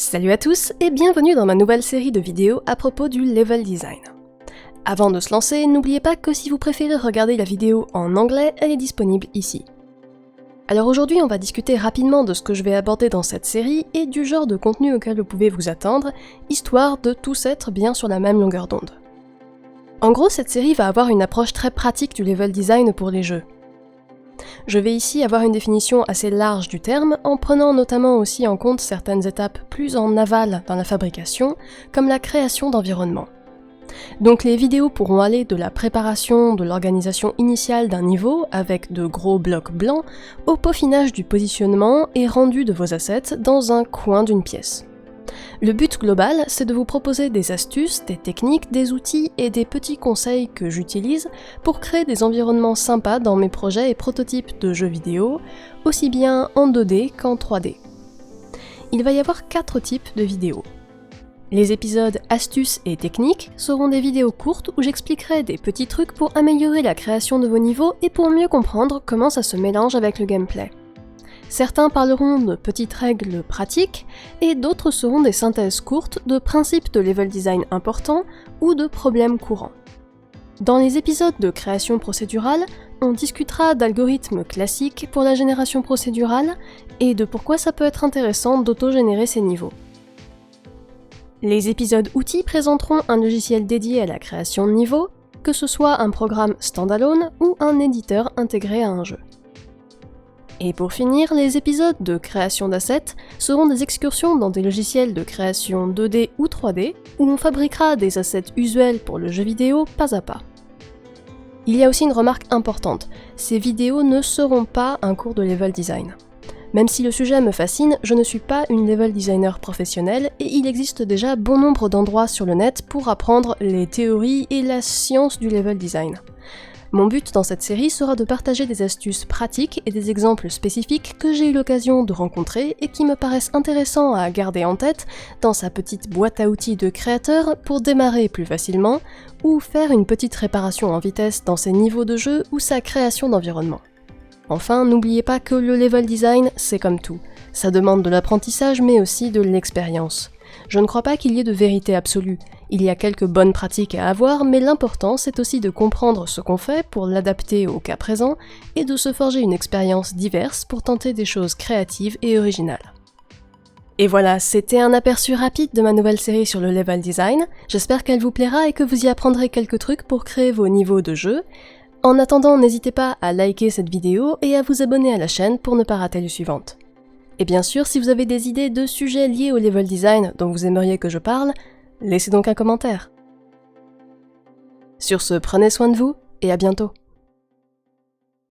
Salut à tous et bienvenue dans ma nouvelle série de vidéos à propos du level design. Avant de se lancer, n'oubliez pas que si vous préférez regarder la vidéo en anglais, elle est disponible ici. Alors aujourd'hui, on va discuter rapidement de ce que je vais aborder dans cette série et du genre de contenu auquel vous pouvez vous attendre, histoire de tous être bien sur la même longueur d'onde. En gros, cette série va avoir une approche très pratique du level design pour les jeux. Je vais ici avoir une définition assez large du terme, en prenant notamment aussi en compte certaines étapes plus en aval dans la fabrication, comme la création d'environnements. Donc les vidéos pourront aller de la préparation de l'organisation initiale d'un niveau, avec de gros blocs blancs, au peaufinage du positionnement et rendu de vos assets dans un coin d'une pièce. Le but global, c'est de vous proposer des astuces, des techniques, des outils et des petits conseils que j'utilise pour créer des environnements sympas dans mes projets et prototypes de jeux vidéo, aussi bien en 2D qu'en 3D. Il va y avoir 4 types de vidéos. Les épisodes astuces et techniques seront des vidéos courtes où j'expliquerai des petits trucs pour améliorer la création de vos niveaux et pour mieux comprendre comment ça se mélange avec le gameplay. Certains parleront de petites règles pratiques, et d'autres seront des synthèses courtes de principes de level design importants ou de problèmes courants. Dans les épisodes de création procédurale, on discutera d'algorithmes classiques pour la génération procédurale et de pourquoi ça peut être intéressant d'auto-générer ces niveaux. Les épisodes outils présenteront un logiciel dédié à la création de niveaux, que ce soit un programme standalone ou un éditeur intégré à un jeu. Et pour finir, les épisodes de création d'assets seront des excursions dans des logiciels de création 2D ou 3D, où on fabriquera des assets usuels pour le jeu vidéo pas à pas. Il y a aussi une remarque importante, ces vidéos ne seront pas un cours de level design. Même si le sujet me fascine, je ne suis pas une level designer professionnelle et il existe déjà bon nombre d'endroits sur le net pour apprendre les théories et la science du level design. Mon but dans cette série sera de partager des astuces pratiques et des exemples spécifiques que j'ai eu l'occasion de rencontrer et qui me paraissent intéressants à garder en tête dans sa petite boîte à outils de créateur pour démarrer plus facilement ou faire une petite réparation en vitesse dans ses niveaux de jeu ou sa création d'environnement. Enfin, n'oubliez pas que le level design, c'est comme tout. Ça demande de l'apprentissage mais aussi de l'expérience. Je ne crois pas qu'il y ait de vérité absolue. Il y a quelques bonnes pratiques à avoir, mais l'important c'est aussi de comprendre ce qu'on fait pour l'adapter au cas présent et de se forger une expérience diverse pour tenter des choses créatives et originales. Et voilà, c'était un aperçu rapide de ma nouvelle série sur le level design. J'espère qu'elle vous plaira et que vous y apprendrez quelques trucs pour créer vos niveaux de jeu. En attendant, n'hésitez pas à liker cette vidéo et à vous abonner à la chaîne pour ne pas rater les suivantes. Et bien sûr, si vous avez des idées de sujets liés au level design dont vous aimeriez que je parle, laissez donc un commentaire. Sur ce, prenez soin de vous et à bientôt.